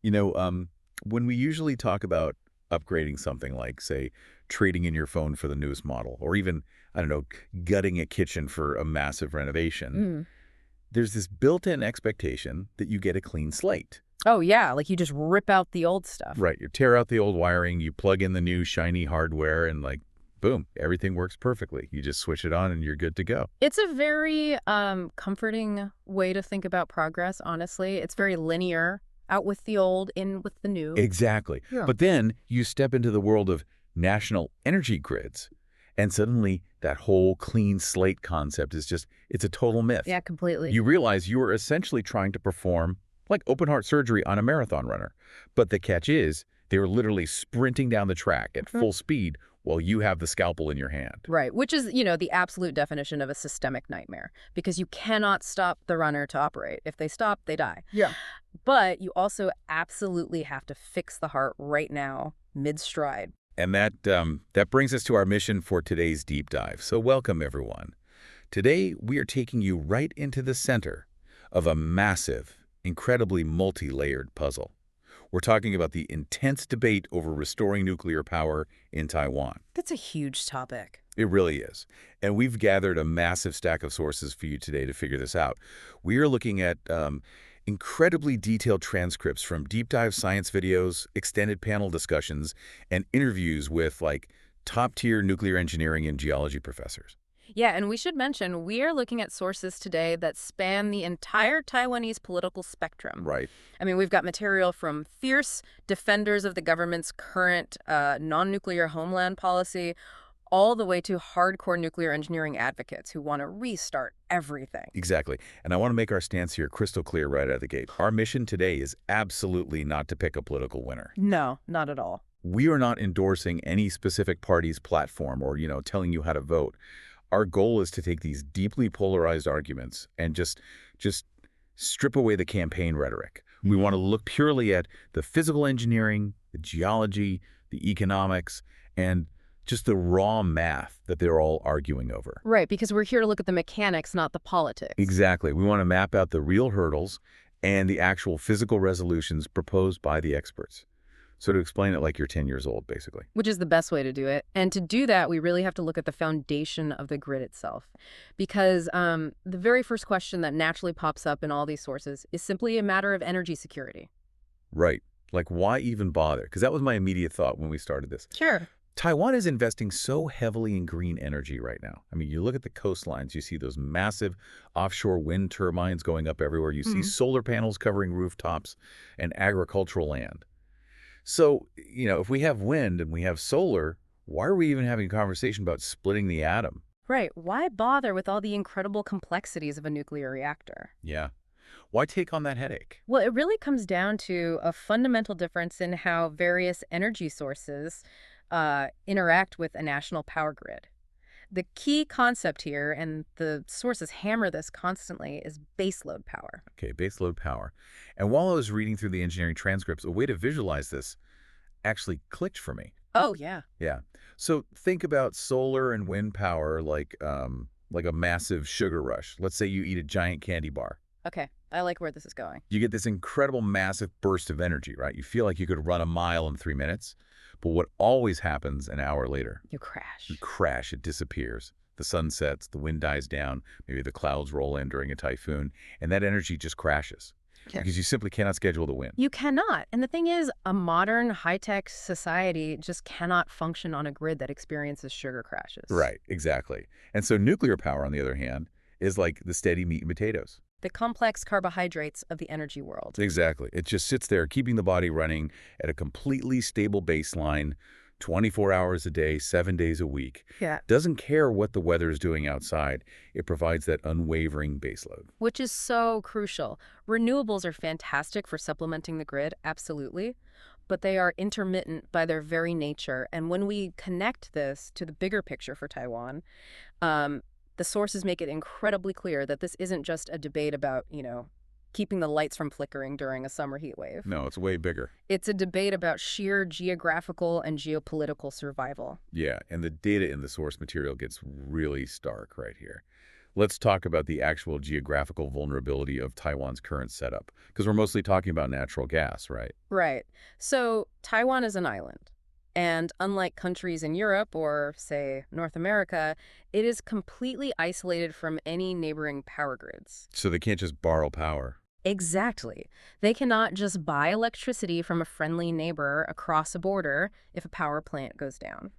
You know, when we usually talk about upgrading something like, say, trading in your phone for the newest model, or even, I don't know, gutting a kitchen for a massive renovation, Mm. there's this built-in expectation that you get a clean slate. Oh, yeah, like you just rip out the old stuff. Right. You tear out the old wiring, you plug in the new shiny hardware, and like, boom, everything works perfectly. You just switch it on and you're good to go. It's a very comforting way to think about progress, honestly. It's very linear, out with the old, in with the new. Exactly. Yeah. But then you step into the world of national energy grids, and suddenly that whole clean slate concept is just, it's a total myth. Yeah, completely. You realize you are essentially trying to perform like open heart surgery on a marathon runner. But the catch is, they're literally sprinting down the track at full speed while you have the scalpel in your hand. Right, which is, the absolute definition of a systemic nightmare, because you cannot stop the runner to operate. If they stop, they die. Yeah. But you also absolutely have to fix the heart right now, mid-stride. And that brings us to our mission for today's deep dive. So welcome, everyone. Today, we are taking you right into the center of a massive, incredibly multi-layered puzzle. We're talking about the intense debate over restoring nuclear power in Taiwan. That's a huge topic. It really is. And we've gathered a massive stack of sources for you today to figure this out. We are looking at incredibly detailed transcripts from deep dive science videos, extended panel discussions, and interviews with like top-tier nuclear engineering and geology professors. Yeah, and we should mention, we are looking at sources today that span the entire Taiwanese political spectrum. Right. I mean, we've got material from fierce defenders of the government's current non-nuclear homeland policy, all the way to hardcore nuclear engineering advocates who want to restart everything. Exactly. And I want to make our stance here crystal clear right out of the gate. Our mission today is absolutely not to pick a political winner. No, not at all. We are not endorsing any specific party's platform or, telling you how to vote. Our goal is to take these deeply polarized arguments and just strip away the campaign rhetoric. We want to look purely at the physical engineering, the geology, the economics, and just the raw math that they're all arguing over. Right, because we're here to look at the mechanics, not the politics. Exactly. We want to map out the real hurdles and the actual physical resolutions proposed by the experts. So to explain it like you're 10 years old, basically. Which is the best way to do it. And to do that, we really have to look at the foundation of the grid itself. Because the very first question that naturally pops up in all these sources is simply a matter of energy security. Right. Like, why even bother? Because that was my immediate thought when we started this. Sure. Taiwan is investing so heavily in green energy right now. I mean, you look at the coastlines, you see those massive offshore wind turbines going up everywhere. You see solar panels covering rooftops and agricultural land. So, if we have wind and we have solar, why are we even having a conversation about splitting the atom? Right. Why bother with all the incredible complexities of a nuclear reactor? Yeah. Why take on that headache? Well, it really comes down to a fundamental difference in how various energy sources interact with a national power grid. The key concept here, and the sources hammer this constantly, is baseload power. Okay, baseload power. And while I was reading through the engineering transcripts, a way to visualize this actually clicked for me. Oh, yeah. Yeah. So think about solar and wind power like a massive sugar rush. Let's say you eat a giant candy bar. Okay, I like where this is going. You get this incredible massive burst of energy, right? You feel like you could run a mile in 3 minutes. But what always happens an hour later? You crash. You crash, it disappears. The sun sets, the wind dies down, maybe the clouds roll in during a typhoon, and that energy just crashes. Yeah. Because you simply cannot schedule the wind. You cannot. And the thing is, a modern high-tech society just cannot function on a grid that experiences sugar crashes. Right, exactly. And so nuclear power, on the other hand, is like the steady meat and potatoes. The complex carbohydrates of the energy world. Exactly. It just sits there, keeping the body running at a completely stable baseline, 24 hours a day, 7 days a week. Yeah. Doesn't care what the weather is doing outside. It provides that unwavering baseload. Which is so crucial. Renewables are fantastic for supplementing the grid, absolutely. But they are intermittent by their very nature. And when we connect this to the bigger picture for Taiwan, the sources make it incredibly clear that this isn't just a debate about, keeping the lights from flickering during a summer heat wave. No, it's way bigger. It's a debate about sheer geographical and geopolitical survival. Yeah, and the data in the source material gets really stark right here. Let's talk about the actual geographical vulnerability of Taiwan's current setup, because we're mostly talking about natural gas, right? Right. So Taiwan is an island. And unlike countries in Europe or, say, North America, it is completely isolated from any neighboring power grids. So they can't just borrow power. Exactly. They cannot just buy electricity from a friendly neighbor across a border if a power plant goes down.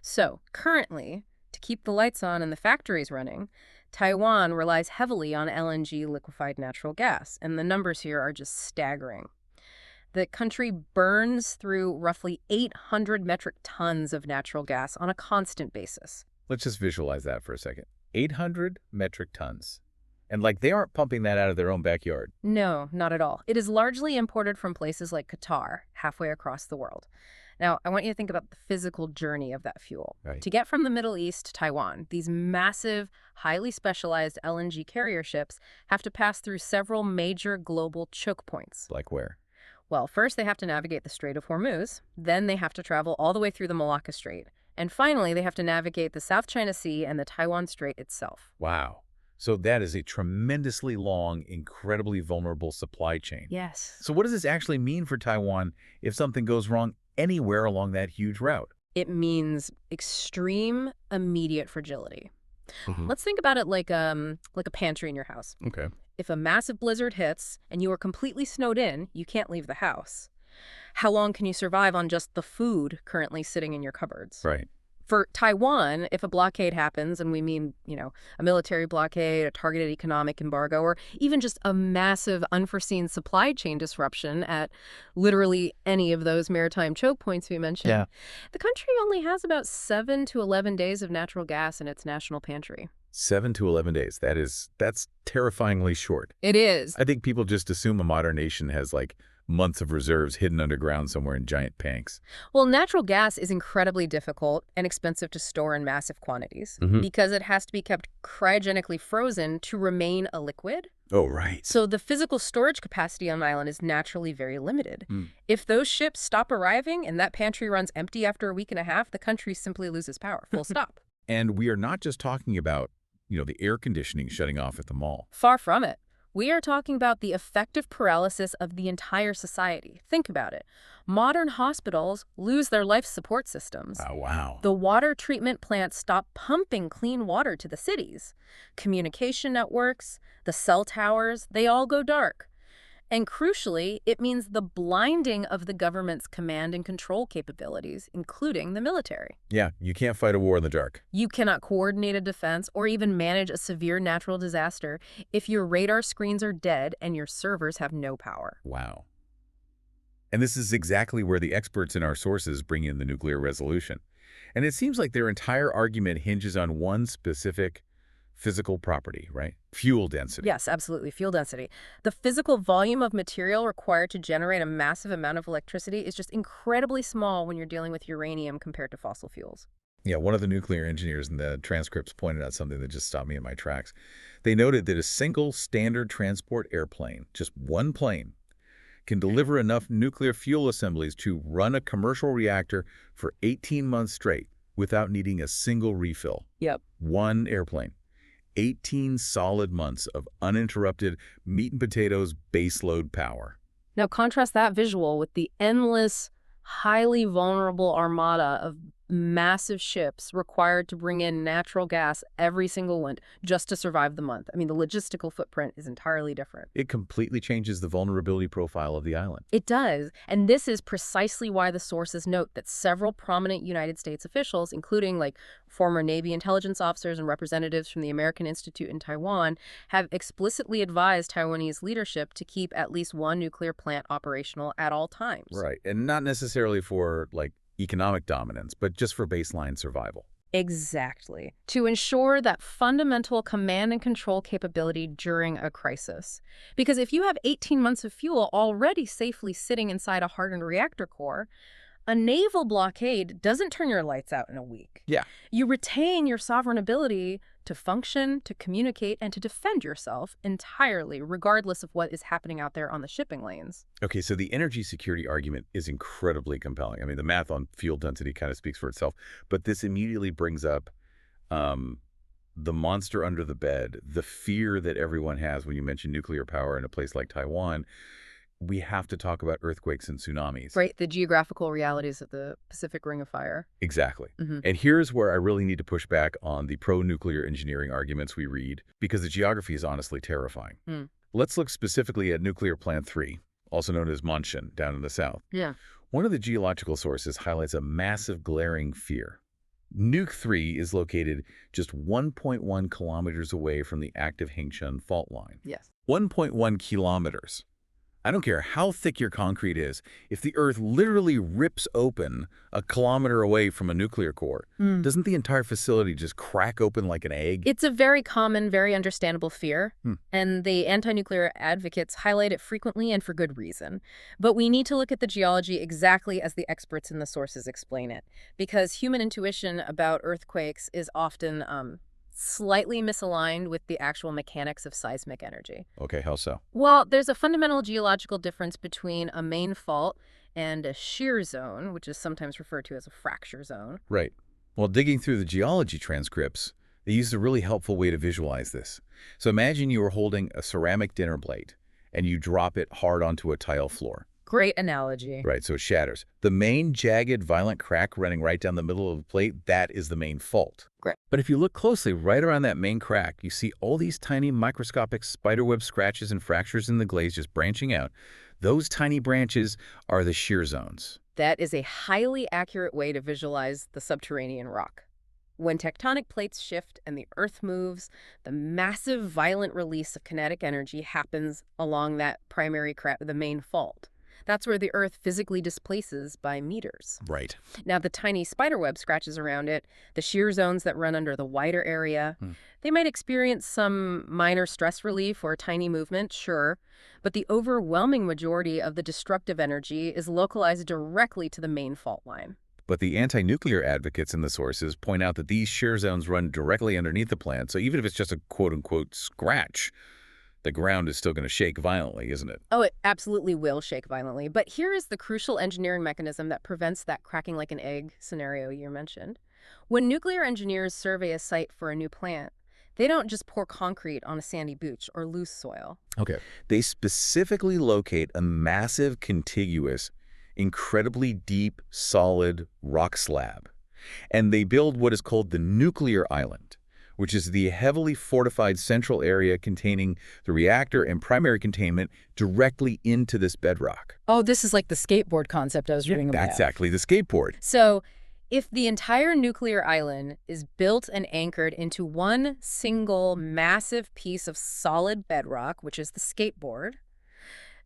So, currently, to keep the lights on and the factories running, Taiwan relies heavily on LNG liquefied natural gas, and the numbers here are just staggering. The country burns through roughly 800 metric tons of natural gas on a constant basis. Let's just visualize that for a second. 800 metric tons. And like they aren't pumping that out of their own backyard. No, not at all. It is largely imported from places like Qatar, halfway across the world. Now, I want you to think about the physical journey of that fuel. Right. To get from the Middle East to Taiwan, these massive, highly specialized LNG carrier ships have to pass through several major global choke points. Like where? Well, first they have to navigate the Strait of Hormuz, then they have to travel all the way through the Malacca Strait, and finally they have to navigate the South China Sea and the Taiwan Strait itself. Wow. So that is a tremendously long, incredibly vulnerable supply chain. Yes. So what does this actually mean for Taiwan if something goes wrong anywhere along that huge route? It means extreme, immediate fragility. Mm-hmm. Let's think about it like a pantry in your house. Okay. If a massive blizzard hits and you are completely snowed in, you can't leave the house. How long can you survive on just the food currently sitting in your cupboards? Right. For Taiwan, if a blockade happens, and we mean, a military blockade, a targeted economic embargo, or even just a massive unforeseen supply chain disruption at literally any of those maritime choke points we mentioned, Yeah. the country only has about 7 to 11 days of natural gas in its national pantry. 7 to 11 days. That's terrifyingly short. It is. I think people just assume a modern nation has like months of reserves hidden underground somewhere in giant tanks. Well, natural gas is incredibly difficult and expensive to store in massive quantities Mhm. because it has to be kept cryogenically frozen to remain a liquid. Oh, right. So the physical storage capacity on an island is naturally very limited. Mm. If those ships stop arriving and that pantry runs empty after a week and a half, the country simply loses power, full stop. And we are not just talking about, the air conditioning shutting off at the mall. Far from it. We are talking about the effective paralysis of the entire society. Think about it. Modern hospitals lose their life support systems. Oh, wow. The water treatment plants stop pumping clean water to the cities. Communication networks, the cell towers, they all go dark. And crucially, it means the blinding of the government's command and control capabilities, including the military. Yeah, you can't fight a war in the dark. You cannot coordinate a defense or even manage a severe natural disaster if your radar screens are dead and your servers have no power. Wow. And this is exactly where the experts in our sources bring in the nuclear resolution. And it seems like their entire argument hinges on one specific physical property, right? Fuel density. Yes, absolutely. Fuel density. The physical volume of material required to generate a massive amount of electricity is just incredibly small when you're dealing with uranium compared to fossil fuels. Yeah, one of the nuclear engineers in the transcripts pointed out something that just stopped me in my tracks. They noted that a single standard transport airplane, just one plane, can deliver enough nuclear fuel assemblies to run a commercial reactor for 18 months straight without needing a single refill. Yep. One airplane. 18 solid months of uninterrupted meat and potatoes baseload power. Now contrast that visual with the endless, highly vulnerable armada of massive ships required to bring in natural gas every single winter just to survive the month. I mean, the logistical footprint is entirely different. It completely changes the vulnerability profile of the island. It does, and this is precisely why the sources note that several prominent United States officials, including former Navy intelligence officers and representatives from the American Institute in Taiwan, have explicitly advised Taiwanese leadership to keep at least one nuclear plant operational at all times. Right, and not necessarily for, economic dominance, but just for baseline survival. Exactly. To ensure that fundamental command and control capability during a crisis. Because if you have 18 months of fuel already safely sitting inside a hardened reactor core, a naval blockade doesn't turn your lights out in a week. Yeah. You retain your sovereign ability to function, to communicate, and to defend yourself entirely, regardless of what is happening out there on the shipping lanes. Okay, so the energy security argument is incredibly compelling. I mean, the math on fuel density kind of speaks for itself, but this immediately brings up the the monster under the bed, the fear that everyone has when you mention nuclear power in a place like Taiwan, we have to talk about earthquakes and tsunamis. Right, the geographical realities of the Pacific Ring of Fire. Exactly. Hmm. And here's where I really need to push back on the pro-nuclear engineering arguments we read, because the geography is honestly terrifying. Mm. Let's look specifically at Nuclear Plant 3, also known as Monshan, down in the south. Yeah. One of the geological sources highlights a massive glaring fear. Nuke 3 is located just 1.1 kilometers away from the active Hengshun fault line. Yes. 1.1 kilometers. I don't care how thick your concrete is, if the Earth literally rips open a kilometer away from a nuclear core, doesn't the entire facility just crack open like an egg? It's a very common, very understandable fear, Hmm. and the anti-nuclear advocates highlight it frequently and for good reason. But we need to look at the geology exactly as the experts in the sources explain it, because human intuition about earthquakes is often slightly misaligned with the actual mechanics of seismic energy. Okay, how so? Well, there's a fundamental geological difference between a main fault and a shear zone, which is sometimes referred to as a fracture zone. Right. Well, digging through the geology transcripts, they used a really helpful way to visualize this. So imagine you were holding a ceramic dinner plate and you drop it hard onto a tile floor. Great analogy. Right, so it shatters. The main jagged, violent crack running right down the middle of the plate, that is the main fault. Great. But if you look closely right around that main crack, you see all these tiny microscopic spiderweb scratches and fractures in the glaze just branching out. Those tiny branches are the shear zones. That is a highly accurate way to visualize the subterranean rock. When tectonic plates shift and the Earth moves, the massive, violent release of kinetic energy happens along that primary crack, the main fault. That's where the Earth physically displaces by meters. Right. Now, the tiny spiderweb scratches around it, the shear zones that run under the wider area, they might experience some minor stress relief or tiny movement, sure, but the overwhelming majority of the destructive energy is localized directly to the main fault line. But the anti-nuclear advocates in the sources point out that these shear zones run directly underneath the plant, so even if it's just a quote-unquote scratch, the ground is still going to shake violently, isn't it? Oh, it absolutely will shake violently. But here is the crucial engineering mechanism that prevents that cracking like an egg scenario you mentioned. When nuclear engineers survey a site for a new plant, they don't just pour concrete on a sandy beach or loose soil. Okay. They specifically locate a massive, contiguous, incredibly deep, solid rock slab. And they build what is called the nuclear island, which is the heavily fortified central area containing the reactor and primary containment directly into this bedrock. Oh, this is like the skateboard concept I was reading about. Exactly, the skateboard. So, if the entire nuclear island is built and anchored into one single massive piece of solid bedrock, which is the skateboard,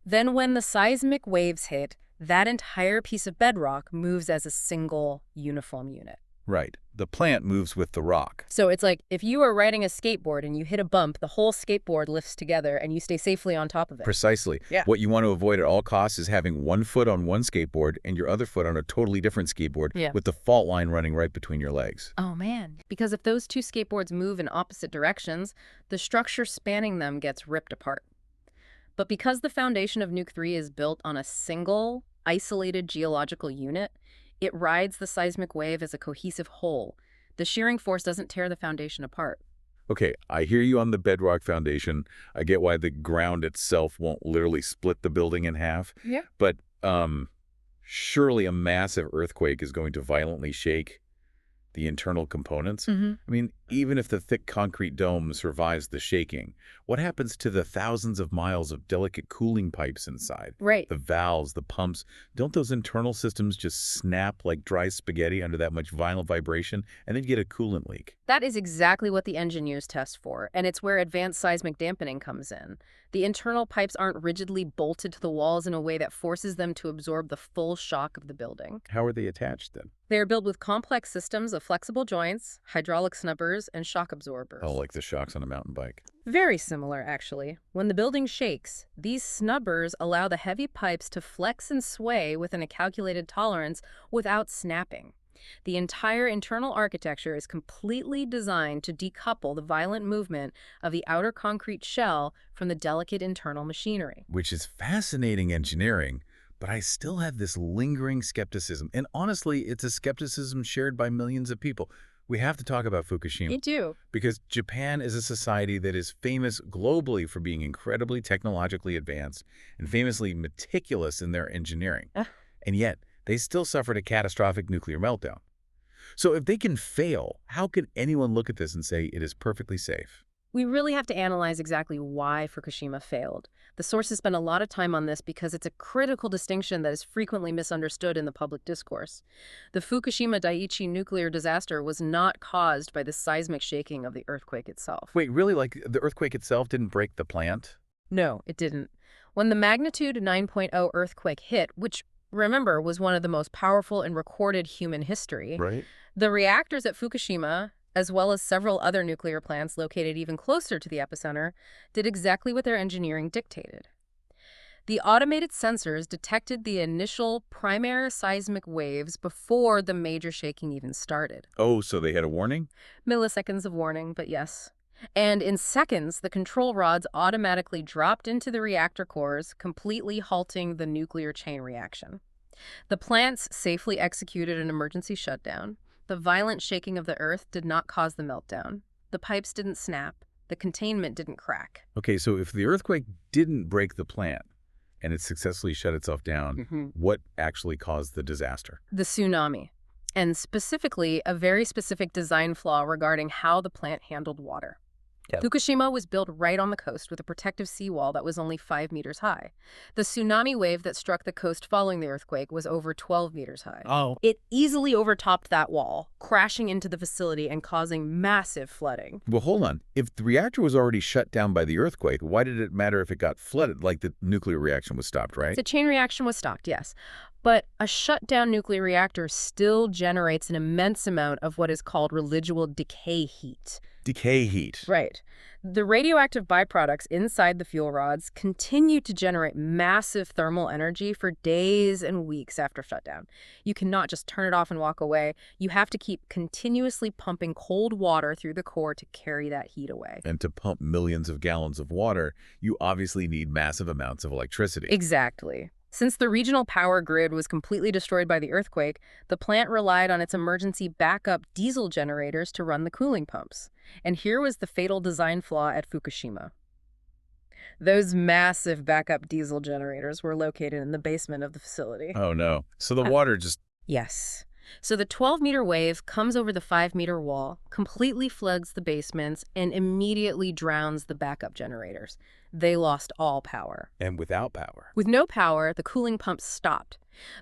then when the seismic waves hit, that entire piece of bedrock moves as a single uniform unit. Right. The plant moves with the rock. So it's like if you are riding a skateboard and you hit a bump, the whole skateboard lifts together and you stay safely on top of it. Precisely. Yeah. What you want to avoid at all costs is having one foot on one skateboard and your other foot on a totally different skateboard with the fault line running right between your legs. Oh, man. Because if those two skateboards move in opposite directions, the structure spanning them gets ripped apart. But because the foundation of Nuke 3 is built on a single, isolated geological unit, it rides the seismic wave as a cohesive whole. The shearing force doesn't tear the foundation apart. Okay, I hear you on the bedrock foundation. I get why the ground itself won't literally split the building in half. Yeah. But surely a massive earthquake is going to violently shake the internal components. I mean, even if the thick concrete dome survives the shaking, what happens to the thousands of miles of delicate cooling pipes inside? Right. The valves, the pumps, don't those internal systems just snap like dry spaghetti under that much violent vibration and then get a coolant leak? That is exactly what the engineers test for, and it's where advanced seismic dampening comes in. The internal pipes aren't rigidly bolted to the walls in a way that forces them to absorb the full shock of the building. How are they attached then? They are built with complex systems of flexible joints, hydraulic snubbers, and shock absorbers. Oh, like the shocks on a mountain bike. Very similar, actually. When the building shakes, these snubbers allow the heavy pipes to flex and sway within a calculated tolerance without snapping. The entire internal architecture is completely designed to decouple the violent movement of the outer concrete shell from the delicate internal machinery. Which is fascinating engineering, but I still have this lingering skepticism. And honestly, it's a skepticism shared by millions of people. We have to talk about Fukushima You do. because Japan is a society that is famous globally for being incredibly technologically advanced and famously meticulous in their engineering. Uh, And yet, they still suffered a catastrophic nuclear meltdown. So if they can fail, how can anyone look at this and say it is perfectly safe? We really have to analyze exactly why Fukushima failed. The sources spend a lot of time on this because it's a critical distinction that is frequently misunderstood in the public discourse. The Fukushima Daiichi nuclear disaster was not caused by the seismic shaking of the earthquake itself. Wait, really? Like the earthquake itself didn't break the plant? No, it didn't. When the magnitude 9.0 earthquake hit, which, remember, was one of the most powerful in recorded human history, Right. the reactors at Fukushima, as well as several other nuclear plants located even closer to the epicenter, did exactly what their engineering dictated. The automated sensors detected the initial primary seismic waves before the major shaking even started. Oh, so they had a warning? Milliseconds of warning, but yes. And in seconds, the control rods automatically dropped into the reactor cores, completely halting the nuclear chain reaction. The plants safely executed an emergency shutdown. The violent shaking of the earth did not cause the meltdown. The pipes didn't snap. The containment didn't crack. Okay, so if the earthquake didn't break the plant and it successfully shut itself down, what actually caused the disaster? The tsunami, and specifically a very specific design flaw regarding how the plant handled water. Yep. Fukushima was built right on the coast with a protective seawall that was only 5 meters high. The tsunami wave that struck the coast following the earthquake was over 12 meters high. Oh. It easily overtopped that wall, crashing into the facility and causing massive flooding. Well, hold on. If the reactor was already shut down by the earthquake, why did it matter if it got flooded? Like the nuclear reaction was stopped, right? The chain reaction was stopped, yes. But a shut-down nuclear reactor still generates an immense amount of what is called residual decay heat. Decay heat. Right. The radioactive byproducts inside the fuel rods continue to generate massive thermal energy for days and weeks after shutdown. You cannot just turn it off and walk away. You have to keep continuously pumping cold water through the core to carry that heat away. And to pump millions of gallons of water, you obviously need massive amounts of electricity. Exactly. Since the regional power grid was completely destroyed by the earthquake, the plant relied on its emergency backup diesel generators to run the cooling pumps. And here was the fatal design flaw at Fukushima. Those massive backup diesel generators were located in the basement of the facility. Oh, no. So the water just... Yes. So the 12-meter wave comes over the 5-meter wall, completely floods the basements, and immediately drowns the backup generators. They lost all power. And without power. With no power, the cooling pumps stopped.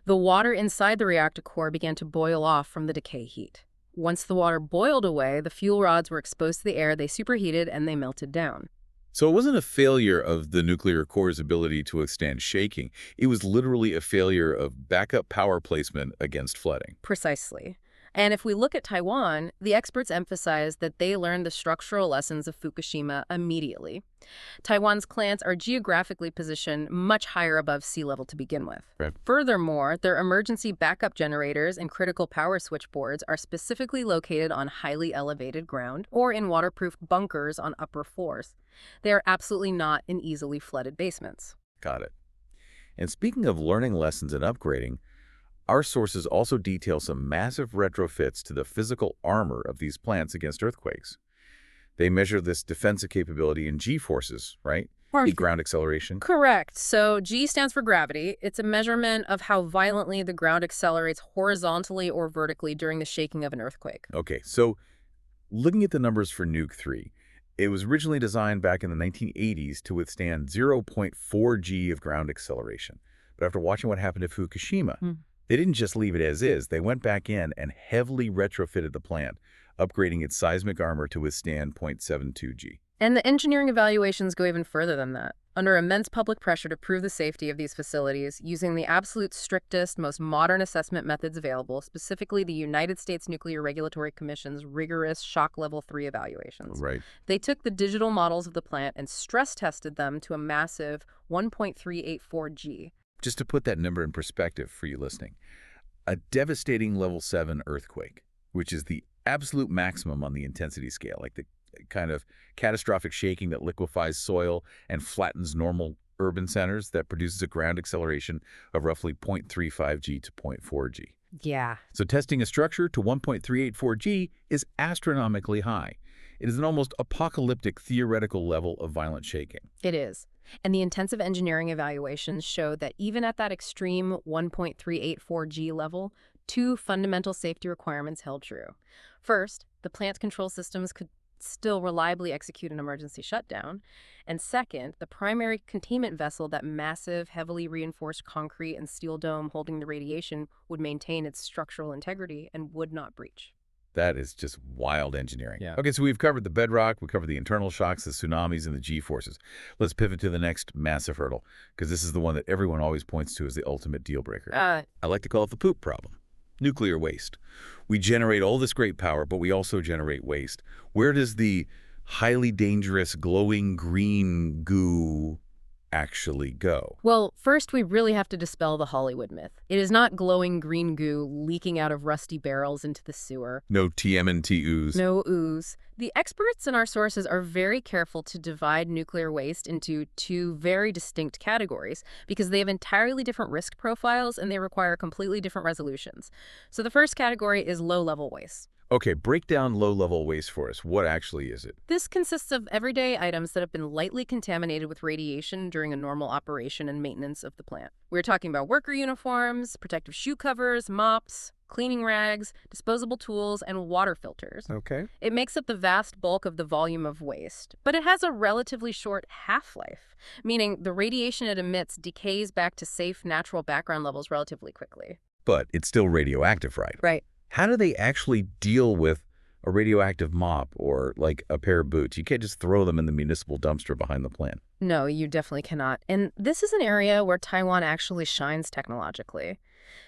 The water inside the reactor core began to boil off from the decay heat. Once the water boiled away, the fuel rods were exposed to the air, they superheated, and they melted down. So it wasn't a failure of the nuclear core's ability to withstand shaking. It was literally a failure of backup power placement against flooding. Precisely. And if we look at Taiwan, the experts emphasize that they learned the structural lessons of Fukushima immediately. Taiwan's plants are geographically positioned much higher above sea level to begin with. Right. Furthermore, their emergency backup generators and critical power switchboards are specifically located on highly elevated ground or in waterproof bunkers on upper floors. They are absolutely not in easily flooded basements. Got it. And speaking of learning lessons and upgrading, our sources also detail some massive retrofits to the physical armor of these plants against earthquakes. They measure this defensive capability in G-forces, right? The ground acceleration. Correct. So G stands for gravity. It's a measurement of how violently the ground accelerates horizontally or vertically during the shaking of an earthquake. Okay, so looking at the numbers for Nuke 3, it was originally designed back in the 1980s to withstand 0.4 G of ground acceleration. But after watching what happened at Fukushima, they didn't just leave it as is. They went back in and heavily retrofitted the plant, upgrading its seismic armor to withstand 0.72 G. And the engineering evaluations go even further than that. Under immense public pressure to prove the safety of these facilities, using the absolute strictest, most modern assessment methods available, specifically the United States Nuclear Regulatory Commission's rigorous shock level 3 evaluations. Right. They took the digital models of the plant and stress tested them to a massive 1.384 G. Just to put that number in perspective for you listening, a devastating level 7 earthquake, which is the absolute maximum on the intensity scale, like the kind of catastrophic shaking that liquefies soil and flattens normal urban centers, that produces a ground acceleration of roughly 0.35 G to 0.4 G. Yeah, So testing a structure to 1.384 G is astronomically high. It is an almost apocalyptic theoretical level of violent shaking. it is. And the intensive engineering evaluations show that even at that extreme 1.384 G level, two fundamental safety requirements held true. First, the plant's control systems could still reliably execute an emergency shutdown. And second, the primary containment vessel, that massive, heavily reinforced concrete and steel dome holding the radiation, would maintain its structural integrity and would not breach. That is just wild engineering. Yeah. Okay, so we've covered the bedrock, we covered the internal shocks, the tsunamis, and the G-forces. Let's pivot to the next massive hurdle, because this is the one that everyone always points to as the ultimate deal breaker. I like to call it the poop problem. Nuclear waste. We generate all this great power, but we also generate waste. Where does the highly dangerous glowing green goo actually go? Well, first we really have to dispel the Hollywood myth. It is not glowing green goo leaking out of rusty barrels into the sewer. No TMNT ooze. No ooze. The experts in our sources are very careful to divide nuclear waste into two very distinct categories because they have entirely different risk profiles and they require completely different resolutions. So the first category is low-level waste. Okay, break down low-level waste for us. What actually is it? This consists of everyday items that have been lightly contaminated with radiation during a normal operation and maintenance of the plant. We're talking about worker uniforms, protective shoe covers, mops, cleaning rags, disposable tools, and water filters. Okay. It makes up the vast bulk of the volume of waste, but it has a relatively short half-life, meaning the radiation it emits decays back to safe natural background levels relatively quickly. But it's still radioactive, right? Right. How do they actually deal with a radioactive mop or, like, a pair of boots? You can't just throw them in the municipal dumpster behind the plant. No, you definitely cannot. And this is an area where Taiwan actually shines technologically.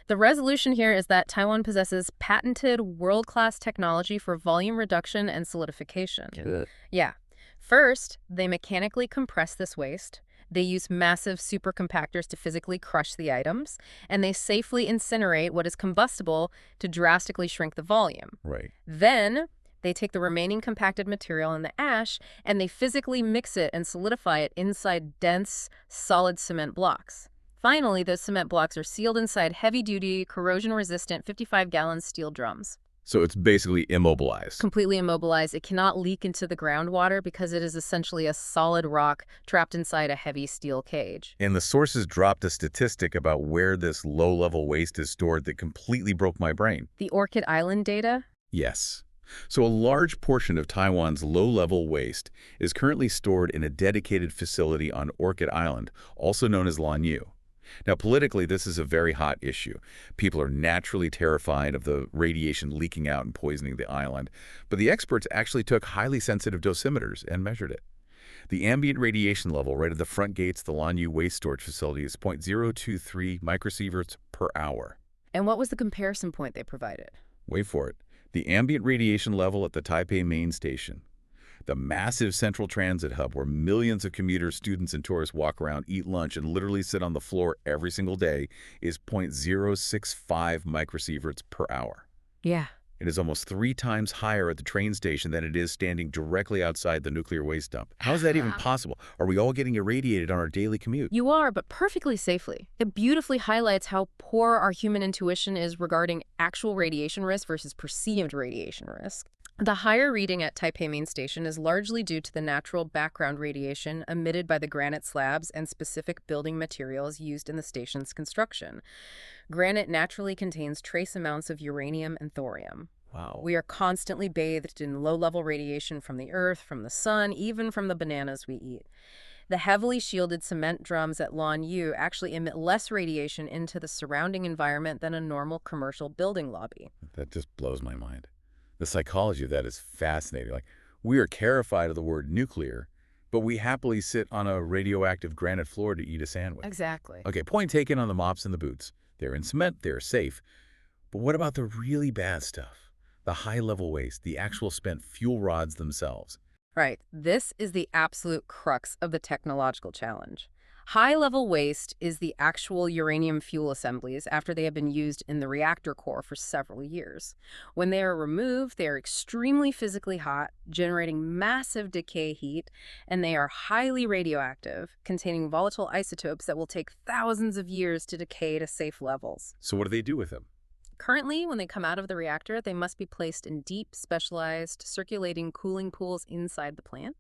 The resolution here is that Taiwan possesses patented world-class technology for volume reduction and solidification. Ugh. Yeah. First, they mechanically compress this waste. They use massive supercompactors to physically crush the items, and they safely incinerate what is combustible to drastically shrink the volume. Right. Then, they take the remaining compacted material and the ash, and they physically mix it and solidify it inside dense, solid cement blocks. Finally, those cement blocks are sealed inside heavy-duty, corrosion-resistant 55-gallon steel drums. So it's basically immobilized. Completely immobilized, it cannot leak into the groundwater because it is essentially a solid rock trapped inside a heavy steel cage. And the sources dropped a statistic about where this low-level waste is stored that completely broke my brain. The Orchid Island data? Yes. So a large portion of Taiwan's low-level waste is currently stored in a dedicated facility on Orchid Island, also known as Lanyu. Now, politically, this is a very hot issue. People are naturally terrified of the radiation leaking out and poisoning the island, but the experts actually took highly sensitive dosimeters and measured it. The ambient radiation level right at the front gates of the Lanyu waste storage facility is 0.023 microsieverts per hour. And what was the comparison point they provided? Wait for it. The ambient radiation level at the Taipei main station. The massive central transit hub where millions of commuters, students, and tourists walk around, eat lunch, and literally sit on the floor every single day is 0.065 microsieverts per hour. Yeah. It is almost 3 times higher at the train station than it is standing directly outside the nuclear waste dump. How is that even possible? Are we all getting irradiated on our daily commute? You are, but perfectly safely. It beautifully highlights how poor our human intuition is regarding actual radiation risk versus perceived radiation risk. The higher reading at Taipei Main Station is largely due to the natural background radiation emitted by the granite slabs and specific building materials used in the station's construction. Granite naturally contains trace amounts of uranium and thorium. Wow. We are constantly bathed in low-level radiation from the earth, from the sun, even from the bananas we eat. The heavily shielded cement drums at Lanyu actually emit less radiation into the surrounding environment than a normal commercial building lobby. That just blows my mind. The psychology of that is fascinating. Like, we are terrified of the word nuclear, but we happily sit on a radioactive granite floor to eat a sandwich. Exactly. Okay, point taken on the mops and the boots. They're in cement, they're safe. But what about the really bad stuff? The high-level waste, the actual spent fuel rods themselves. Right. This is the absolute crux of the technological challenge. High-level waste is the actual uranium fuel assemblies after they have been used in the reactor core for several years. When they are removed, they are extremely physically hot, generating massive decay heat, and they are highly radioactive, containing volatile isotopes that will take thousands of years to decay to safe levels. So what do they do with them? Currently, when they come out of the reactor, they must be placed in deep, specialized, circulating cooling pools inside the plant.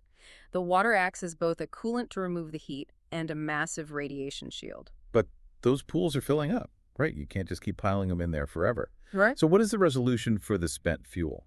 The water acts as both a coolant to remove the heat and a massive radiation shield. But those pools are filling up, right? You can't just keep piling them in there forever. Right. So what is the resolution for the spent fuel?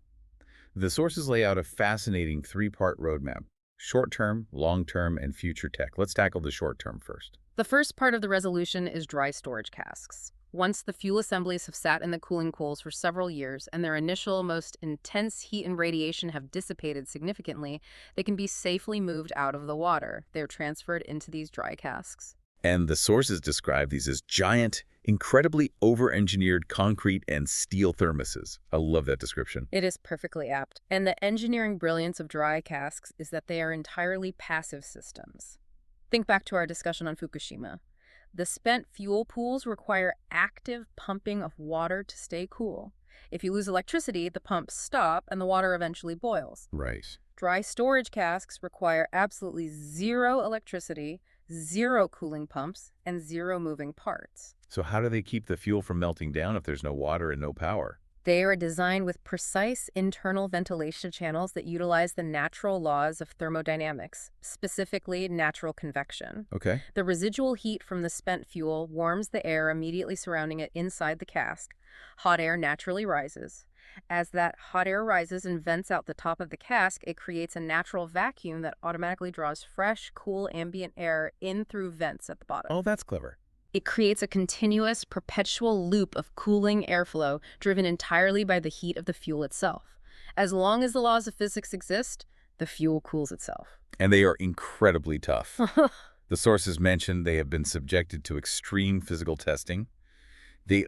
The sources lay out a fascinating three-part roadmap: short-term, long-term, and future tech. Let's tackle the short-term first. The first part of the resolution is dry storage casks. Once the fuel assemblies have sat in the cooling pools for several years and their initial, most intense heat and radiation have dissipated significantly, they can be safely moved out of the water. They're transferred into these dry casks. And the sources describe these as giant, incredibly over-engineered concrete and steel thermoses. I love that description. It is perfectly apt. And the engineering brilliance of dry casks is that they are entirely passive systems. Think back to our discussion on Fukushima. The spent fuel pools require active pumping of water to stay cool. If you lose electricity, the pumps stop and the water eventually boils. Right. Dry storage casks require absolutely zero electricity, zero cooling pumps, and zero moving parts. So how do they keep the fuel from melting down if there's no water and no power? They are designed with precise internal ventilation channels that utilize the natural laws of thermodynamics, specifically natural convection. Okay. The residual heat from the spent fuel warms the air immediately surrounding it inside the cask. Hot air naturally rises. As that hot air rises and vents out the top of the cask, it creates a natural vacuum that automatically draws fresh, cool ambient air in through vents at the bottom. Oh, that's clever. It creates a continuous, perpetual loop of cooling airflow driven entirely by the heat of the fuel itself. As long as the laws of physics exist, the fuel cools itself. And they are incredibly tough. The sources mentioned they have been subjected to extreme physical testing. They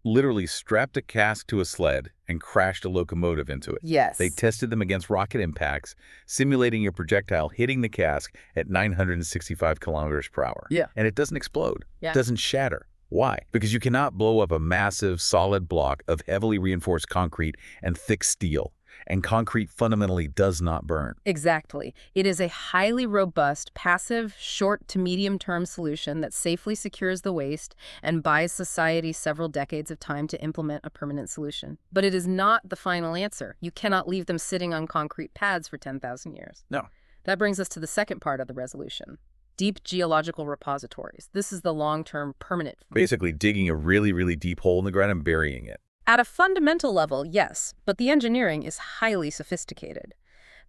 literally strapped a cask to a sled and crashed a locomotive into it. Yes. They tested them against rocket impacts, simulating a projectile hitting the cask at 965 kilometers per hour. Yeah. And it doesn't explode. Yeah. It doesn't shatter. Why? Because you cannot blow up a massive, solid block of heavily reinforced concrete and thick steel. And concrete fundamentally does not burn. Exactly. It is a highly robust, passive, short to medium-term solution that safely secures the waste and buys society several decades of time to implement a permanent solution. But it is not the final answer. You cannot leave them sitting on concrete pads for 10,000 years. No. That brings us to the second part of the resolution. Deep geological repositories. This is the long-term permanent. Basically digging a really, really deep hole in the ground and burying it. At a fundamental level, yes, but the engineering is highly sophisticated.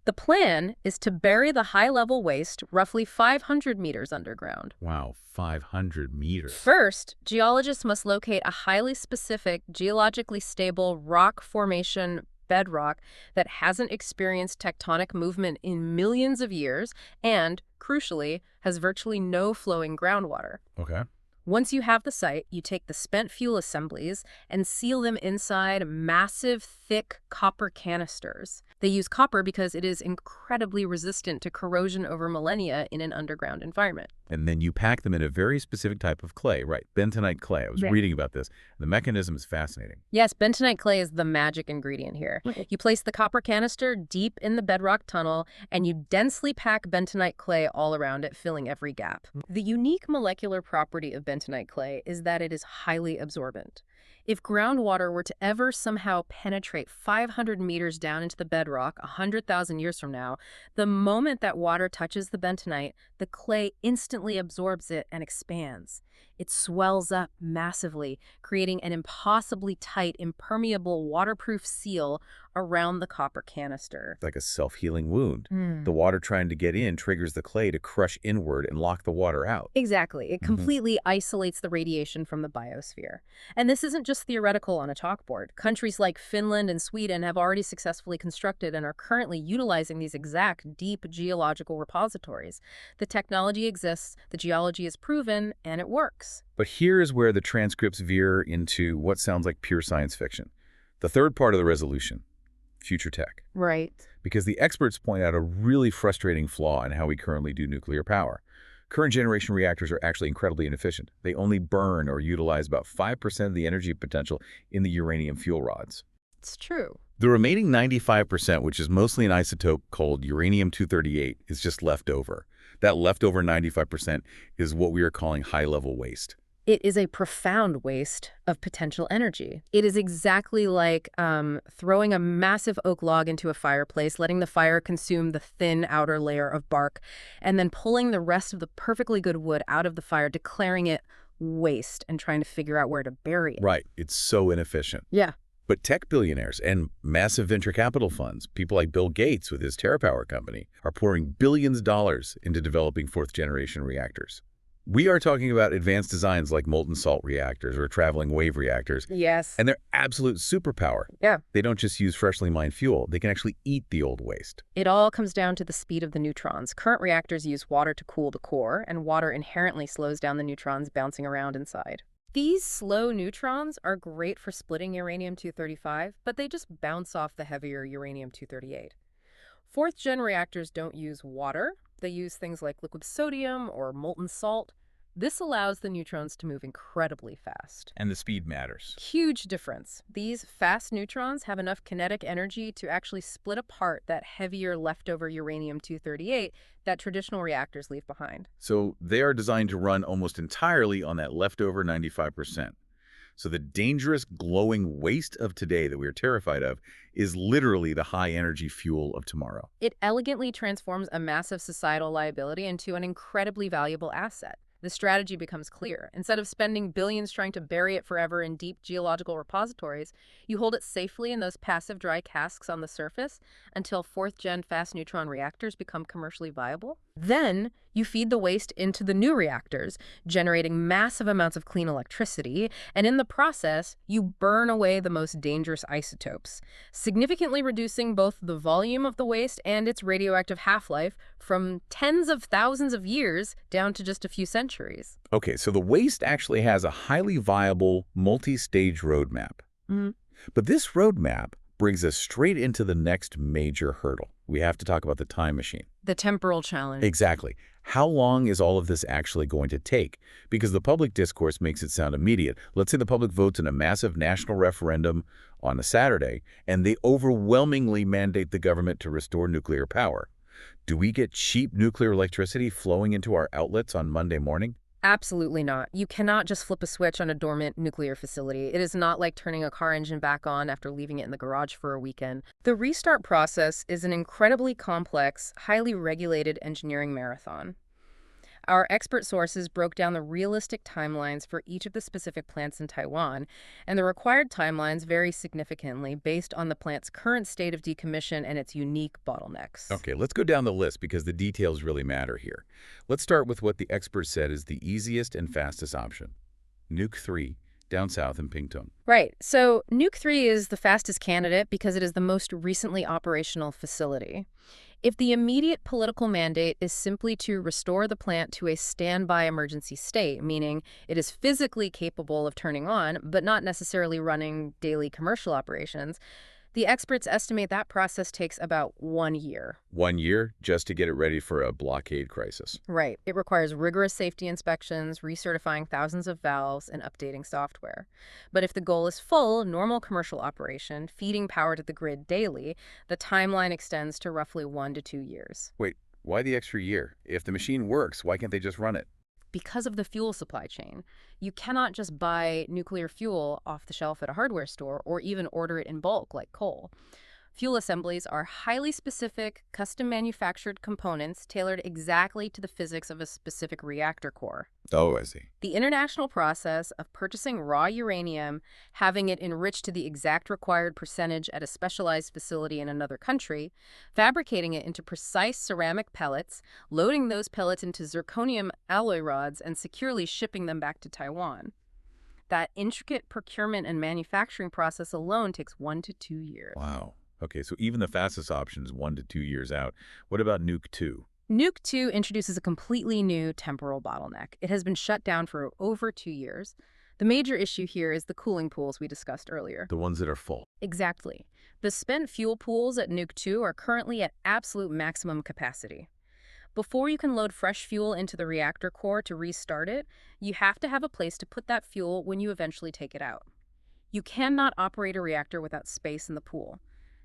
The plan is to bury the high-level waste roughly 500 meters underground. Wow, 500 meters. First, geologists must locate a highly specific, geologically stable rock formation bedrock that hasn't experienced tectonic movement in millions of years and, crucially, has virtually no flowing groundwater. Okay. Once you have the site, you take the spent fuel assemblies and seal them inside massive, thick copper canisters. They use copper because it is incredibly resistant to corrosion over millennia in an underground environment. And then you pack them in a very specific type of clay, right? Bentonite clay. I was reading about this. The mechanism is fascinating. Yes, bentonite clay is the magic ingredient here. You place the copper canister deep in the bedrock tunnel, and you densely pack bentonite clay all around it, filling every gap. The unique molecular property of bentonite clay is that it is highly absorbent. If groundwater were to ever somehow penetrate 500 meters down into the bedrock 100,000 years from now, the moment that water touches the bentonite, the clay instantly absorbs it and expands. It swells up massively, creating an impossibly tight, impermeable, waterproof seal around the copper canister. It's like a self-healing wound. The water trying to get in triggers the clay to crush inward and lock the water out. Exactly. It completely isolates the radiation from the biosphere. And this isn't just theoretical on a chalkboard. Countries like Finland and Sweden have already successfully constructed and are currently utilizing these exact deep geological repositories. The technology exists, the geology is proven, and it works. But here is where the transcripts veer into what sounds like pure science fiction. The third part of the resolution, future tech. Right. Because the experts point out a really frustrating flaw in how we currently do nuclear power. Current generation reactors are actually incredibly inefficient. They only burn or utilize about 5% of the energy potential in the uranium fuel rods. It's true. The remaining 95%, which is mostly an isotope called uranium-238, is just left over. That leftover 95% is what we are calling high-level waste. It is a profound waste of potential energy. It is exactly like throwing a massive oak log into a fireplace, letting the fire consume the thin outer layer of bark, and then pulling the rest of the perfectly good wood out of the fire, declaring it waste and trying to figure out where to bury it. Right. It's so inefficient. Yeah. But tech billionaires and massive venture capital funds, people like Bill Gates with his TerraPower company, are pouring billions of dollars into developing fourth-generation reactors. We are talking about advanced designs like molten salt reactors or traveling wave reactors, Yes. and they're absolute superpower. Yeah. They don't just use freshly mined fuel. They can actually eat the old waste. It all comes down to the speed of the neutrons. Current reactors use water to cool the core, and water inherently slows down the neutrons bouncing around inside. These slow neutrons are great for splitting uranium-235, but they just bounce off the heavier uranium-238. Fourth-gen reactors don't use water. They use things like liquid sodium or molten salt. This allows the neutrons to move incredibly fast. And the speed matters. Huge difference. These fast neutrons have enough kinetic energy to actually split apart that heavier leftover uranium-238 that traditional reactors leave behind. So they are designed to run almost entirely on that leftover 95%. So the dangerous, glowing waste of today that we are terrified of is literally the high-energy fuel of tomorrow. It elegantly transforms a massive societal liability into an incredibly valuable asset. The strategy becomes clear. Instead of spending billions trying to bury it forever in deep geological repositories, you hold it safely in those passive dry casks on the surface until fourth-gen fast neutron reactors become commercially viable. Then, you feed the waste into the new reactors, generating massive amounts of clean electricity, and in the process, you burn away the most dangerous isotopes, significantly reducing both the volume of the waste and its radioactive half-life from tens of thousands of years down to just a few centuries. Okay, so the waste actually has a highly viable, multi-stage roadmap. Mhm. But this roadmap brings us straight into the next major hurdle. We have to talk about the time machine. The temporal challenge. Exactly. How long is all of this actually going to take? Because the public discourse makes it sound immediate. Let's say the public votes in a massive national referendum on a Saturday, and they overwhelmingly mandate the government to restore nuclear power. Do we get cheap nuclear electricity flowing into our outlets on Monday morning? Absolutely not. You cannot just flip a switch on a dormant nuclear facility. It is not like turning a car engine back on after leaving it in the garage for a weekend. The restart process is an incredibly complex, highly regulated engineering marathon. Our expert sources broke down the realistic timelines for each of the specific plants in Taiwan, and the required timelines vary significantly based on the plant's current state of decommission and its unique bottlenecks. Okay, let's go down the list because the details really matter here. Let's start with what the experts said is the easiest and fastest option. Nuke 3, down south in Pingtung. Right. So Nuke 3 is the fastest candidate because it is the most recently operational facility. If the immediate political mandate is simply to restore the plant to a standby emergency state, meaning it is physically capable of turning on, but not necessarily running daily commercial operations, the experts estimate that process takes about 1 year. 1 year just to get it ready for a blockade crisis. Right. It requires rigorous safety inspections, recertifying thousands of valves, and updating software. But if the goal is full, normal commercial operation, feeding power to the grid daily, the timeline extends to roughly 1 to 2 years. Wait, why the extra year? If the machine works, why can't they just run it? Because of the fuel supply chain. You cannot just buy nuclear fuel off the shelf at a hardware store or even order it in bulk like coal. Fuel assemblies are highly specific, custom-manufactured components tailored exactly to the physics of a specific reactor core. Oh, I see. The international process of purchasing raw uranium, having it enriched to the exact required percentage at a specialized facility in another country, fabricating it into precise ceramic pellets, loading those pellets into zirconium alloy rods, and securely shipping them back to Taiwan. That intricate procurement and manufacturing process alone takes 1 to 2 years. Wow. Okay, so even the fastest option is 1 to 2 years out. What about Nuke 2? Nuke 2 introduces a completely new temporal bottleneck. It has been shut down for over 2 years. The major issue here is the cooling pools we discussed earlier. The ones that are full. Exactly. The spent fuel pools at Nuke 2 are currently at absolute maximum capacity. Before you can load fresh fuel into the reactor core to restart it, you have to have a place to put that fuel when you eventually take it out. You cannot operate a reactor without space in the pool.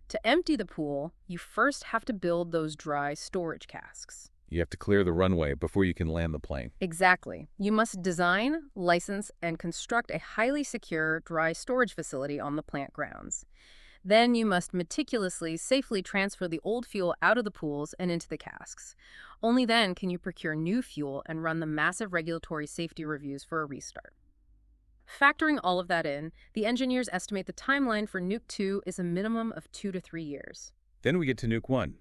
To empty the pool, you first have to build those dry storage casks. You have to clear the runway before you can land the plane. Exactly. You must design, license, and construct a highly secure dry storage facility on the plant grounds. Then you must meticulously, safely transfer the old fuel out of the pools and into the casks. Only then can you procure new fuel and run the massive regulatory safety reviews for a restart. Factoring all of that in, the engineers estimate the timeline for Nuke 2 is a minimum of 2 to 3 years. Then we get to Nuke 1,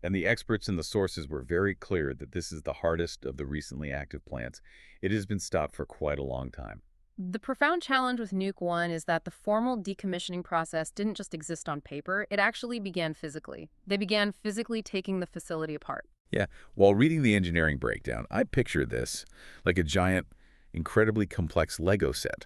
and the experts and the sources were very clear that this is the hardest of the recently active plants. It has been stopped for quite a long time. The profound challenge with Nuke 1 is that the formal decommissioning process didn't just exist on paper, it actually began physically. They began physically taking the facility apart. Yeah, while reading the engineering breakdown, I picture this like a giant, incredibly complex Lego set.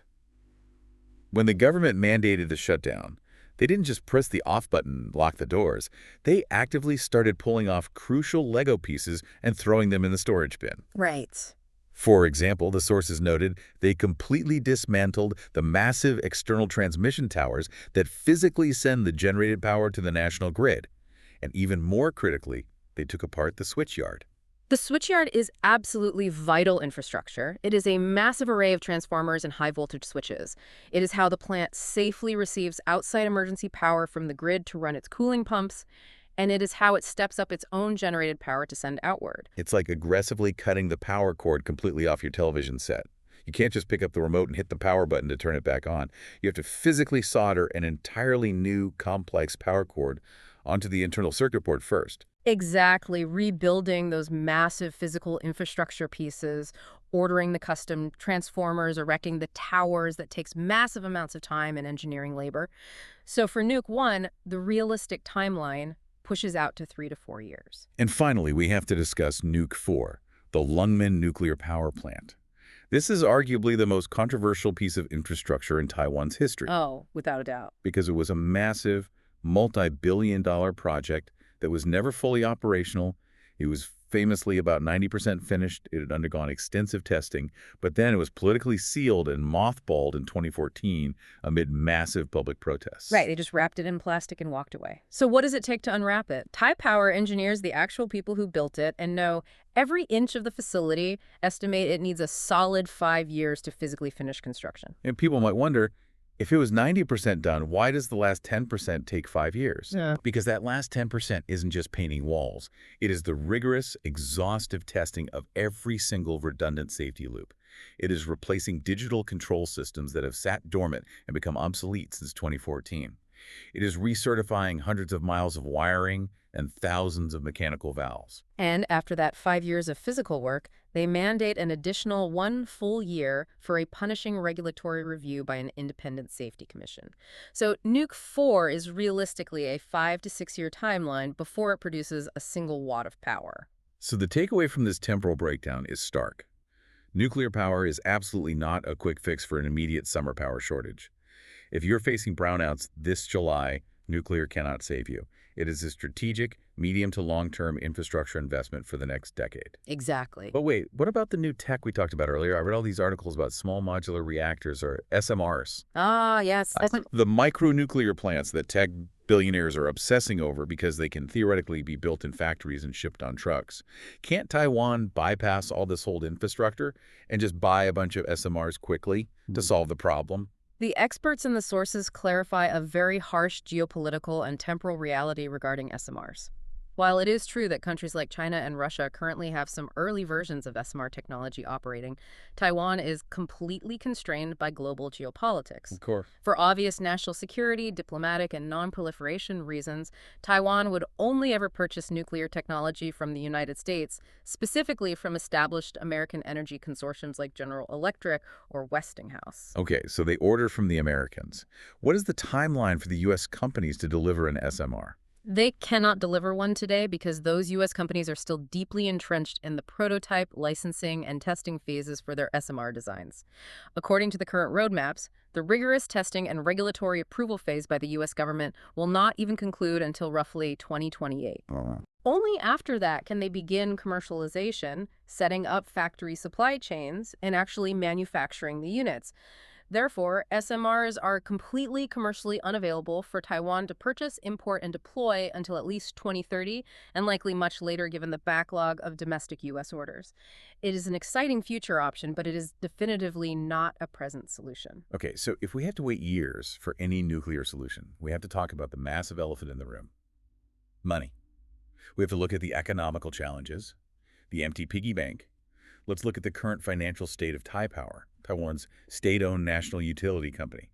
When the government mandated the shutdown, they didn't just press the off button and lock the doors. They actively started pulling off crucial Lego pieces and throwing them in the storage bin. Right. For example, the sources noted they completely dismantled the massive external transmission towers that physically send the generated power to the national grid. And even more critically, they took apart the switchyard. The switchyard is absolutely vital infrastructure. It is a massive array of transformers and high-voltage switches. It is how the plant safely receives outside emergency power from the grid to run its cooling pumps, and it is how it steps up its own generated power to send outward. It's like aggressively cutting the power cord completely off your television set. You can't just pick up the remote and hit the power button to turn it back on. You have to physically solder an entirely new, complex power cord onto the internal circuit board first. Exactly, rebuilding those massive physical infrastructure pieces, ordering the custom transformers, erecting the towers that takes massive amounts of time and engineering labor. So for Nuke 1, the realistic timeline pushes out to 3 to 4 years. And finally, we have to discuss Nuke 4, the Lungmen nuclear power plant. This is arguably the most controversial piece of infrastructure in Taiwan's history. Oh, without a doubt. Because it was a massive, multi-billion-dollar project that was never fully operational. It was famously about 90% finished. It had undergone extensive testing, but then it was politically sealed and mothballed in 2014 amid massive public protests. Right, they just wrapped it in plastic and walked away. So what does it take to unwrap it? Taipower engineers, the actual people who built it, and know every inch of the facility, estimate it needs a solid 5 years to physically finish construction. And people might wonder, if it was 90% done, why does the last 10% take 5 years? Yeah. Because that last 10% isn't just painting walls. It is the rigorous, exhaustive testing of every single redundant safety loop. It is replacing digital control systems that have sat dormant and become obsolete since 2014. It is recertifying hundreds of miles of wiring and thousands of mechanical valves. And after that 5 years of physical work, they mandate an additional 1 full year for a punishing regulatory review by an independent safety commission. So Nuke 4 is realistically a 5 to 6 year timeline before it produces a single watt of power. So the takeaway from this temporal breakdown is stark. Nuclear power is absolutely not a quick fix for an immediate summer power shortage. If you're facing brownouts this July, nuclear cannot save you. It is a strategic, medium to long-term infrastructure investment for the next decade. Exactly. But wait, what about the new tech we talked about earlier? I read all these articles about small modular reactors, or SMRs. Ah, yes. The micronuclear plants that tech billionaires are obsessing over because they can theoretically be built in factories and shipped on trucks. Can't Taiwan bypass all this whole infrastructure and just buy a bunch of SMRs quickly to solve the problem? The experts and the sources clarify a very harsh geopolitical and temporal reality regarding SMRs. While it is true that countries like China and Russia currently have some early versions of SMR technology operating, Taiwan is completely constrained by global geopolitics. Of course. For obvious national security, diplomatic, and non-proliferation reasons, Taiwan would only ever purchase nuclear technology from the United States, specifically from established American energy consortiums like General Electric or Westinghouse. Okay, so they order from the Americans. What is the timeline for the U.S. companies to deliver an SMR? They cannot deliver one today because those U.S. companies are still deeply entrenched in the prototype, licensing, and testing phases for their SMR designs. According to the current roadmaps, the rigorous testing and regulatory approval phase by the U.S. government will not even conclude until roughly 2028. Only after that can they begin commercialization, setting up factory supply chains, and actually manufacturing the units. Therefore, SMRs are completely commercially unavailable for Taiwan to purchase, import, and deploy until at least 2030, and likely much later given the backlog of domestic U.S. orders. It is an exciting future option, but it is definitively not a present solution. Okay, so if we have to wait years for any nuclear solution, we have to talk about the massive elephant in the room: money. We have to look at the economical challenges, the empty piggy bank. Let's look at the current financial state of Taipower, Taiwan's state-owned national utility company.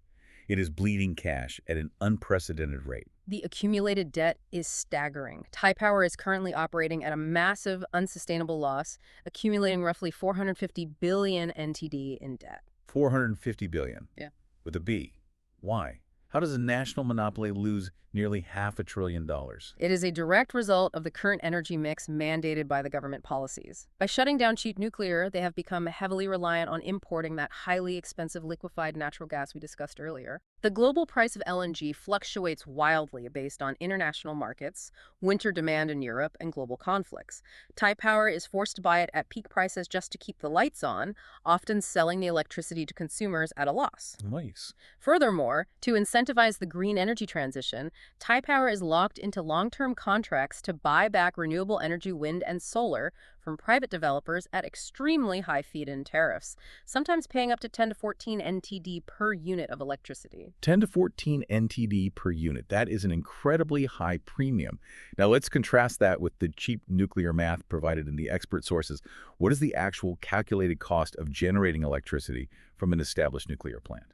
It is bleeding cash at an unprecedented rate. The accumulated debt is staggering. Taipower is currently operating at a massive, unsustainable loss, accumulating roughly 450 billion NTD in debt. 450 billion. Yeah. With a B. Why? How does a national monopoly lose nearly $500 billion? It is a direct result of the current energy mix mandated by the government policies. By shutting down cheap nuclear, they have become heavily reliant on importing that highly expensive liquefied natural gas we discussed earlier. The global price of LNG fluctuates wildly based on international markets, winter demand in Europe, and global conflicts. Taipower is forced to buy it at peak prices just to keep the lights on, often selling the electricity to consumers at a loss. Nice. Furthermore, to incentivize the green energy transition, Taipower is locked into long-term contracts to buy back renewable energy wind and solar from private developers at extremely high feed-in tariffs, sometimes paying up to 10 to 14 NTD per unit of electricity. 10 to 14 NTD per unit. That is an incredibly high premium. Now let's contrast that with the cheap nuclear math provided in the expert sources. What is the actual calculated cost of generating electricity from an established nuclear plant?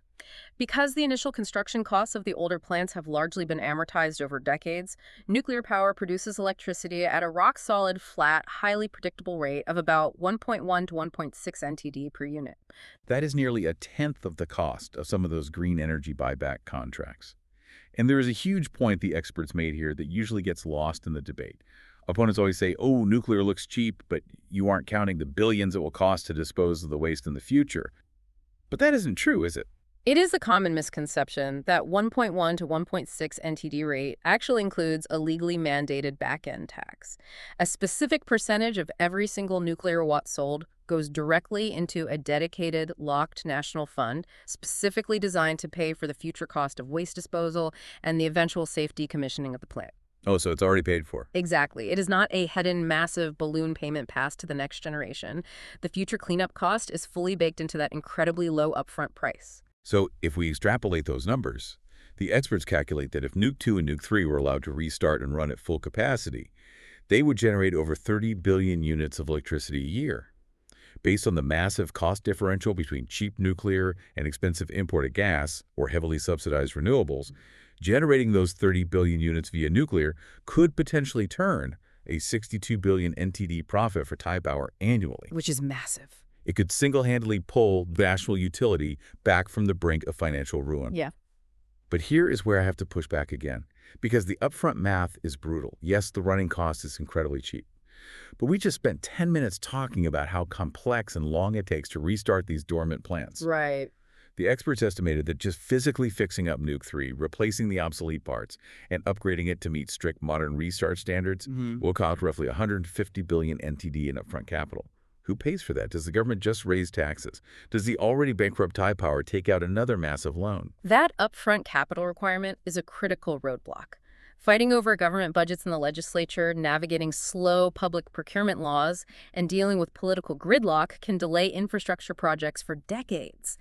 Because the initial construction costs of the older plants have largely been amortized over decades, nuclear power produces electricity at a rock-solid, flat, highly predictable rate of about 1.1 to 1.6 NTD per unit. That is nearly a tenth of the cost of some of those green energy buyback contracts. And there is a huge point the experts made here that usually gets lost in the debate. Opponents always say, oh, nuclear looks cheap, but you aren't counting the billions it will cost to dispose of the waste in the future. But that isn't true, is it? It is a common misconception that 1.1 to 1.6 NTD rate actually includes a legally mandated back-end tax. A specific percentage of every single nuclear watt sold goes directly into a dedicated, locked national fund, specifically designed to pay for the future cost of waste disposal and the eventual safe decommissioning of the plant. Oh, so it's already paid for. Exactly. It is not a hidden, massive balloon payment passed to the next generation. The future cleanup cost is fully baked into that incredibly low upfront price. So if we extrapolate those numbers, the experts calculate that if Nuke 2 and Nuke 3 were allowed to restart and run at full capacity, they would generate over 30 billion units of electricity a year. Based on the massive cost differential between cheap nuclear and expensive imported gas or heavily subsidized renewables, generating those 30 billion units via nuclear could potentially turn a 62 billion NTD profit for Taipower annually. Which is massive. It could single-handedly pull the national utility back from the brink of financial ruin. Yeah. But here is where I have to push back again, because the upfront math is brutal. Yes, the running cost is incredibly cheap. But we just spent 10 minutes talking about how complex and long it takes to restart these dormant plants. Right. The experts estimated that just physically fixing up Nuke 3, replacing the obsolete parts, and upgrading it to meet strict modern restart standards will cost roughly 150 billion NTD in upfront capital. Who pays for that? Does the government just raise taxes? Does the already bankrupt Taipower take out another massive loan? That upfront capital requirement is a critical roadblock. Fighting over government budgets in the legislature, navigating slow public procurement laws, and dealing with political gridlock can delay infrastructure projects for decades.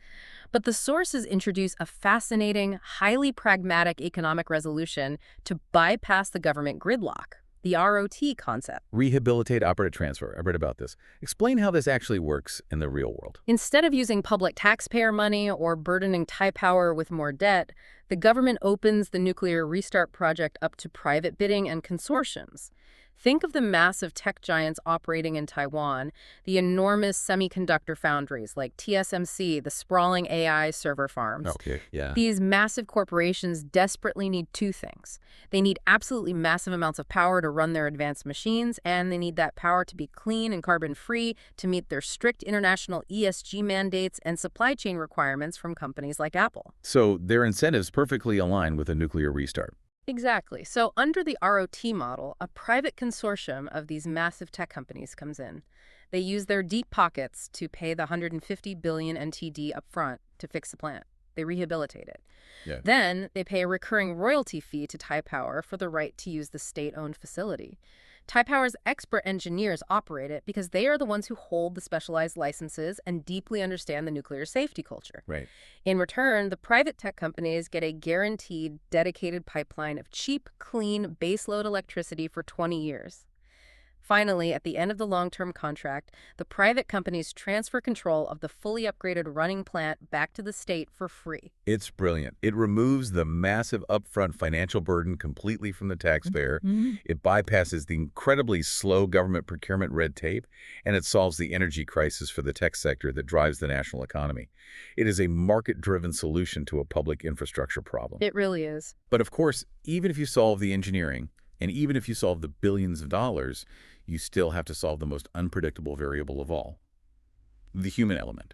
But the sources introduce a fascinating, highly pragmatic economic resolution to bypass the government gridlock. The ROT concept. Rehabilitate Operate Transfer. I read about this. Explain how this actually works in the real world. Instead of using public taxpayer money or burdening Taipower with more debt, the government opens the nuclear restart project up to private bidding and consortiums. Think of the massive tech giants operating in Taiwan, the enormous semiconductor foundries like TSMC, the sprawling AI server farms. Okay, yeah. These massive corporations desperately need two things. They need absolutely massive amounts of power to run their advanced machines, and they need that power to be clean and carbon-free to meet their strict international ESG mandates and supply chain requirements from companies like Apple. So their incentives perfectly align with a nuclear restart. Exactly. So under the ROT model, a private consortium of these massive tech companies comes in. They use their deep pockets to pay the 150 billion NTD upfront to fix the plant. They rehabilitate it. Yeah. Then they pay a recurring royalty fee to Taipower for the right to use the state-owned facility. Taipower's expert engineers operate it because they are the ones who hold the specialized licenses and deeply understand the nuclear safety culture. Right. In return, the private tech companies get a guaranteed, dedicated pipeline of cheap, clean, baseload electricity for 20 years. Finally, at the end of the long-term contract, the private companies transfer control of the fully upgraded running plant back to the state for free. It's brilliant. It removes the massive upfront financial burden completely from the taxpayer. It bypasses the incredibly slow government procurement red tape, and it solves the energy crisis for the tech sector that drives the national economy. It is a market-driven solution to a public infrastructure problem. It really is. But of course, even if you solve the engineering, and even if you solve the billions of dollars, you still have to solve the most unpredictable variable of all, the human element.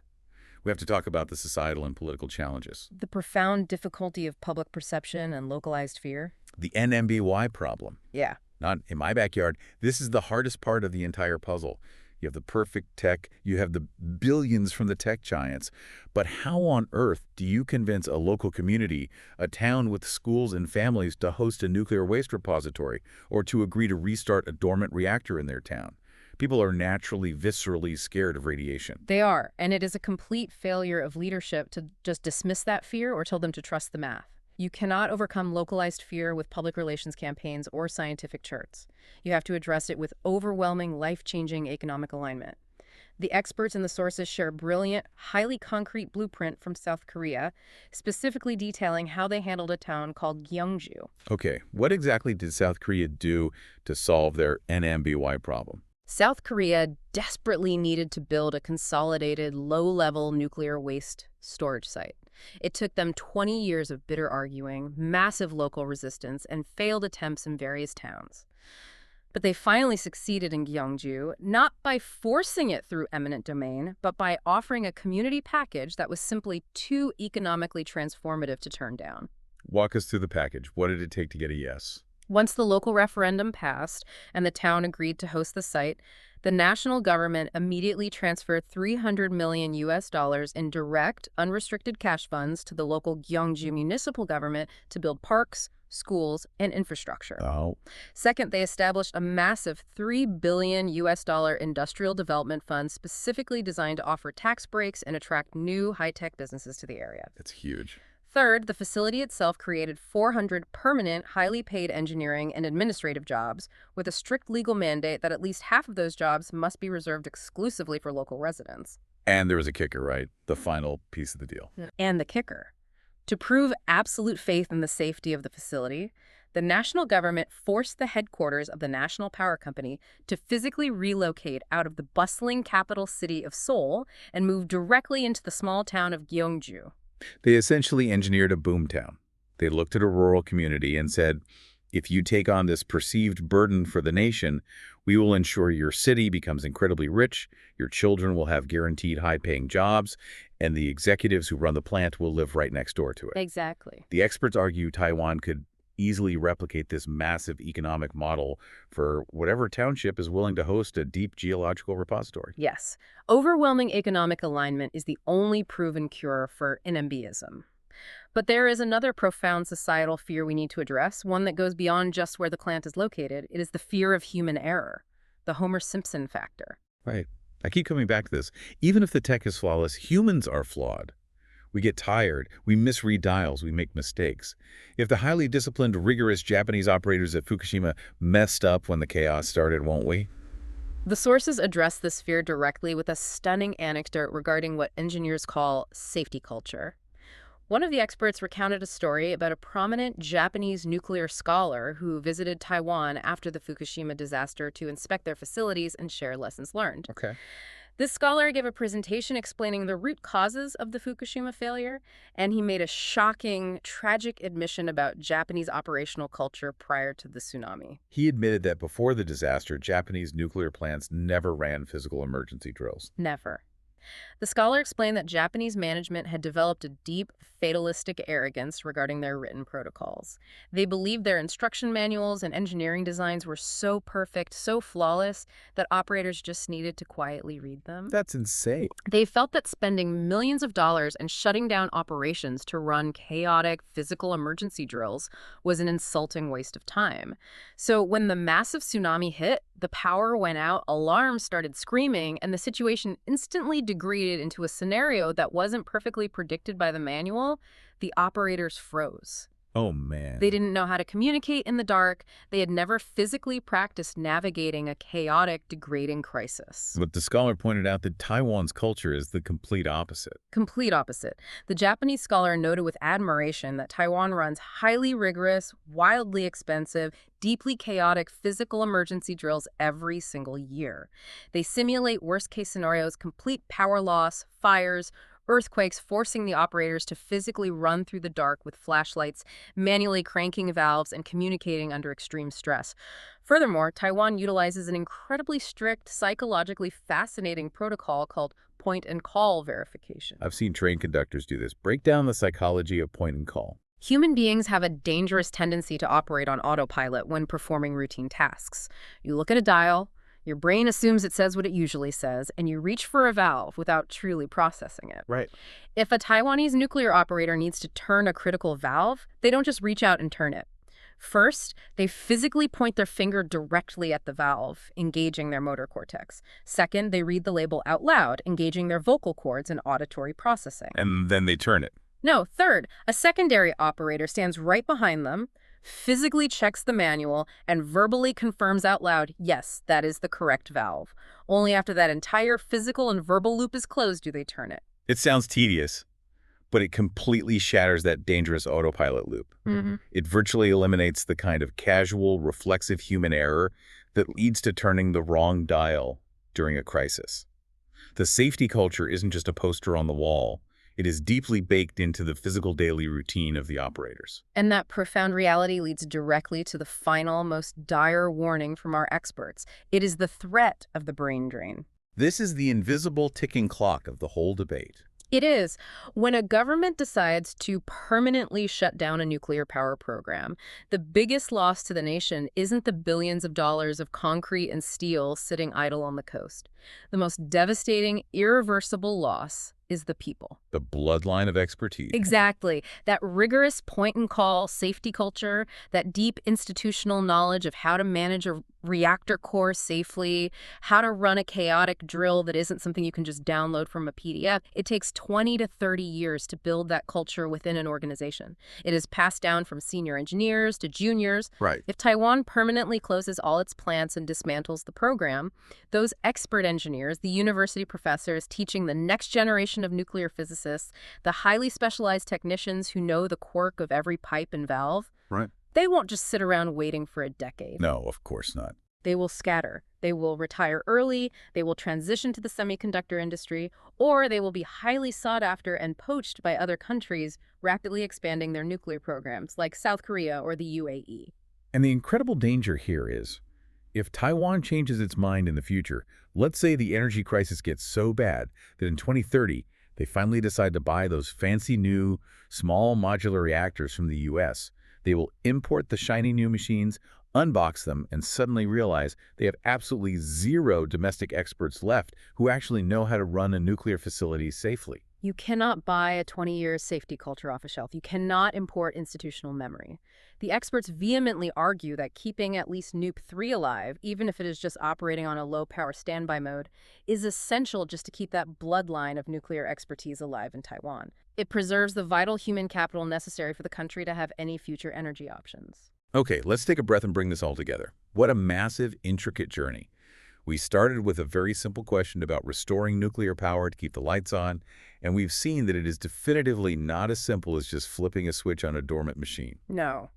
We have to talk about the societal and political challenges. The profound difficulty of public perception and localized fear. The NMBY problem. Yeah. Not in my backyard. This is the hardest part of the entire puzzle. You have the perfect tech, you have the billions from the tech giants, but how on earth do you convince a local community, a town with schools and families, to host a nuclear waste repository or to agree to restart a dormant reactor in their town? People are naturally, viscerally scared of radiation. They are, and it is a complete failure of leadership to just dismiss that fear or tell them to trust the math. You cannot overcome localized fear with public relations campaigns or scientific charts. You have to address it with overwhelming, life-changing economic alignment. The experts and the sources share a brilliant, highly concrete blueprint from South Korea, specifically detailing how they handled a town called Gyeongju. Okay, what exactly did South Korea do to solve their NMBY problem? South Korea desperately needed to build a consolidated, low-level nuclear waste storage site. It took them 20 years of bitter arguing, massive local resistance, and failed attempts in various towns. But they finally succeeded in Gyeongju, not by forcing it through eminent domain, but by offering a community package that was simply too economically transformative to turn down. Walk us through the package. What did it take to get a yes? Once the local referendum passed and the town agreed to host the site, the national government immediately transferred $300 million in direct, unrestricted cash funds to the local Gyeongju municipal government to build parks, schools, and infrastructure. Oh. Second, they established a massive $3 billion industrial development fund specifically designed to offer tax breaks and attract new high-tech businesses to the area. That's huge. Third, the facility itself created 400 permanent, highly paid engineering and administrative jobs, with a strict legal mandate that at least half of those jobs must be reserved exclusively for local residents. And there was a kicker, right? The final piece of the deal. And the kicker. To prove absolute faith in the safety of the facility, the national government forced the headquarters of the National Power Company to physically relocate out of the bustling capital city of Seoul and move directly into the small town of Gyeongju. They essentially engineered a boomtown. They looked at a rural community and said, if you take on this perceived burden for the nation, we will ensure your city becomes incredibly rich, your children will have guaranteed high-paying jobs, and the executives who run the plant will live right next door to it. Exactly. The experts argue Taiwan could easily replicate this massive economic model for whatever township is willing to host a deep geological repository. Yes. Overwhelming economic alignment is the only proven cure for NIMBYism. But there is another profound societal fear we need to address, one that goes beyond just where the plant is located. It is the fear of human error, the Homer Simpson factor. Right. I keep coming back to this. Even if the tech is flawless, humans are flawed. We get tired, we misread dials, we make mistakes. If the highly disciplined, rigorous Japanese operators at Fukushima messed up when the chaos started, won't we? The sources address this fear directly with a stunning anecdote regarding what engineers call safety culture. One of the experts recounted a story about a prominent Japanese nuclear scholar who visited Taiwan after the Fukushima disaster to inspect their facilities and share lessons learned. Okay. This scholar gave a presentation explaining the root causes of the Fukushima failure, and he made a shocking, tragic admission about Japanese operational culture prior to the tsunami. He admitted that before the disaster, Japanese nuclear plants never ran physical emergency drills. Never. The scholar explained that Japanese management had developed a deep, fatalistic arrogance regarding their written protocols. They believed their instruction manuals and engineering designs were so perfect, so flawless, that operators just needed to quietly read them. That's insane. They felt that spending millions of dollars and shutting down operations to run chaotic physical emergency drills was an insulting waste of time. So when the massive tsunami hit, the power went out, alarms started screaming, and the situation instantly degraded into a scenario that wasn't perfectly predicted by the manual. The operators froze. Oh, man. They didn't know how to communicate in the dark. They had never physically practiced navigating a chaotic, degrading crisis. But the scholar pointed out that Taiwan's culture is the complete opposite. Complete opposite. The Japanese scholar noted with admiration that Taiwan runs highly rigorous, wildly expensive, deeply chaotic physical emergency drills every single year. They simulate worst-case scenarios, complete power loss, fires, earthquakes, forcing the operators to physically run through the dark with flashlights, manually cranking valves, and communicating under extreme stress. Furthermore, Taiwan utilizes an incredibly strict, psychologically fascinating protocol called point-and-call verification. I've seen train conductors do this. Break down the psychology of point and call. Human beings have a dangerous tendency to operate on autopilot when performing routine tasks. You look at a dial, your brain assumes it says what it usually says, and you reach for a valve without truly processing it. Right. If a Taiwanese nuclear operator needs to turn a critical valve, they don't just reach out and turn it. First, they physically point their finger directly at the valve, engaging their motor cortex. Second, they read the label out loud, engaging their vocal cords and auditory processing. And then they turn it. No, third, a secondary operator stands right behind them, physically checks the manual, and verbally confirms out loud, yes, that is the correct valve. Only after that entire physical and verbal loop is closed do they turn it. It sounds tedious, but it completely shatters that dangerous autopilot loop. It virtually eliminates the kind of casual, reflexive human error that leads to turning the wrong dial during a crisis. The safety culture isn't just a poster on the wall. It is deeply baked into the physical daily routine of the operators. And that profound reality leads directly to the final, most dire warning from our experts. It is the threat of the brain drain. This is the invisible ticking clock of the whole debate. It is. When a government decides to permanently shut down a nuclear power program, the biggest loss to the nation isn't the billions of dollars of concrete and steel sitting idle on the coast. The most devastating, irreversible loss is the people. The bloodline of expertise. Exactly. That rigorous point-and-call safety culture, that deep institutional knowledge of how to manage a reactor core safely, how to run a chaotic drill that isn't something you can just download from a PDF. It takes 20 to 30 years to build that culture within an organization. It is passed down from senior engineers to juniors. Right. If Taiwan permanently closes all its plants and dismantles the program, those expert engineers, the university professors teaching the next generation of nuclear physicists, the highly specialized technicians who know the quirk of every pipe and valve, Right. they won't just sit around waiting for a decade. No, of course not. They will scatter. They will retire early, they will transition to the semiconductor industry, or they will be highly sought after and poached by other countries rapidly expanding their nuclear programs, like South Korea or the UAE. And the incredible danger here is, if Taiwan changes its mind in the future, let's say the energy crisis gets so bad that in 2030, they finally decide to buy those fancy new, small modular reactors from the US. They will import the shiny new machines, unbox them, and suddenly realize they have absolutely zero domestic experts left who actually know how to run a nuclear facility safely. You cannot buy a 20-year safety culture off a shelf. You cannot import institutional memory. The experts vehemently argue that keeping at least Nuke 3 alive, even if it is just operating on a low-power standby mode, is essential just to keep that bloodline of nuclear expertise alive in Taiwan. It preserves the vital human capital necessary for the country to have any future energy options. Okay, let's take a breath and bring this all together. What a massive, intricate journey. We started with a very simple question about restoring nuclear power to keep the lights on, and we've seen that it is definitively not as simple as just flipping a switch on a dormant machine. No.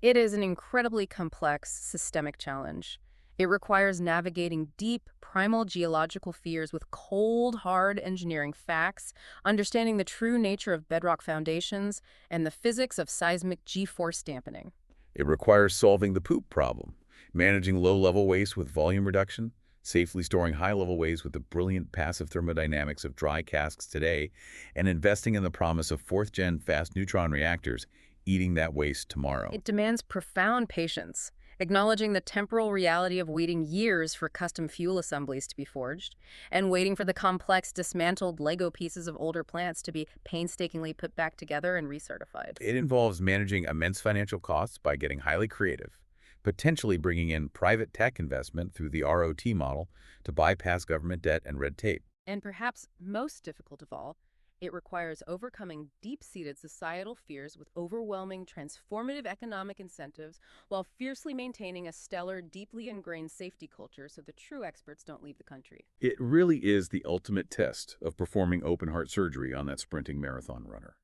It is an incredibly complex, systemic challenge. It requires navigating deep, primal geological fears with cold, hard engineering facts, understanding the true nature of bedrock foundations, and the physics of seismic G-force dampening. It requires solving the poop problem, managing low-level waste with volume reduction, safely storing high-level waste with the brilliant passive thermodynamics of dry casks today, and investing in the promise of fourth-gen fast neutron reactors, eating that waste tomorrow. It demands profound patience, acknowledging the temporal reality of waiting years for custom fuel assemblies to be forged, and waiting for the complex, dismantled Lego pieces of older plants to be painstakingly put back together and recertified. It involves managing immense financial costs by getting highly creative, potentially bringing in private tech investment through the ROT model to bypass government debt and red tape. And perhaps most difficult of all, it requires overcoming deep-seated societal fears with overwhelming transformative economic incentives while fiercely maintaining a stellar, deeply ingrained safety culture so the true experts don't leave the country. It really is the ultimate test of performing open-heart surgery on that sprinting marathon runner.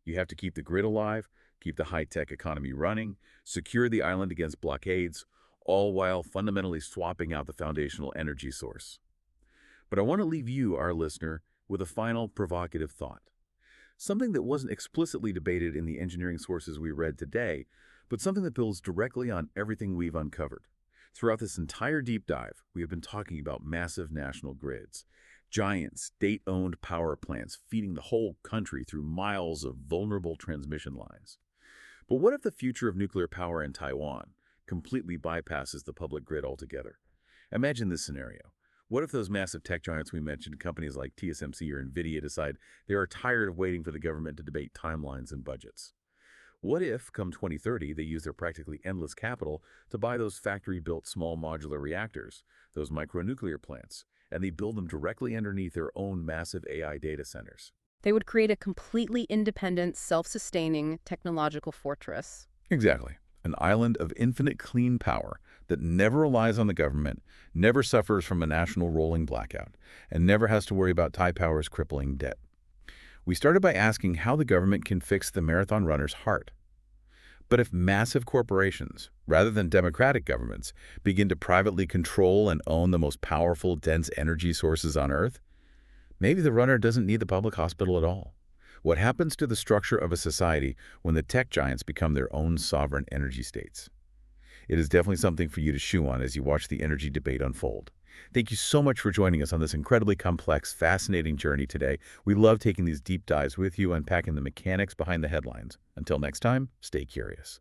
You have to keep the grid alive, keep the high-tech economy running, secure the island against blockades, all while fundamentally swapping out the foundational energy source. But I want to leave you, our listener, with a final provocative thought. Something that wasn't explicitly debated in the engineering sources we read today, but something that builds directly on everything we've uncovered. Throughout this entire deep dive, we have been talking about massive national grids, giant state-owned power plants feeding the whole country through miles of vulnerable transmission lines. But what if the future of nuclear power in Taiwan completely bypasses the public grid altogether? Imagine this scenario. What if those massive tech giants we mentioned, companies like TSMC or NVIDIA, decide they are tired of waiting for the government to debate timelines and budgets? What if, come 2030, they use their practically endless capital to buy those factory-built small modular reactors, those micronuclear plants, and they build them directly underneath their own massive AI data centers? They would create a completely independent, self-sustaining technological fortress. Exactly. An island of infinite clean power that never relies on the government, never suffers from a national rolling blackout, and never has to worry about Taipower's crippling debt. We started by asking how the government can fix the marathon runner's heart. But if massive corporations, rather than democratic governments, begin to privately control and own the most powerful, dense energy sources on Earth, maybe the runner doesn't need the public hospital at all. What happens to the structure of a society when the tech giants become their own sovereign energy states? It is definitely something for you to chew on as you watch the energy debate unfold. Thank you so much for joining us on this incredibly complex, fascinating journey today. We love taking these deep dives with you, unpacking the mechanics behind the headlines. Until next time, stay curious.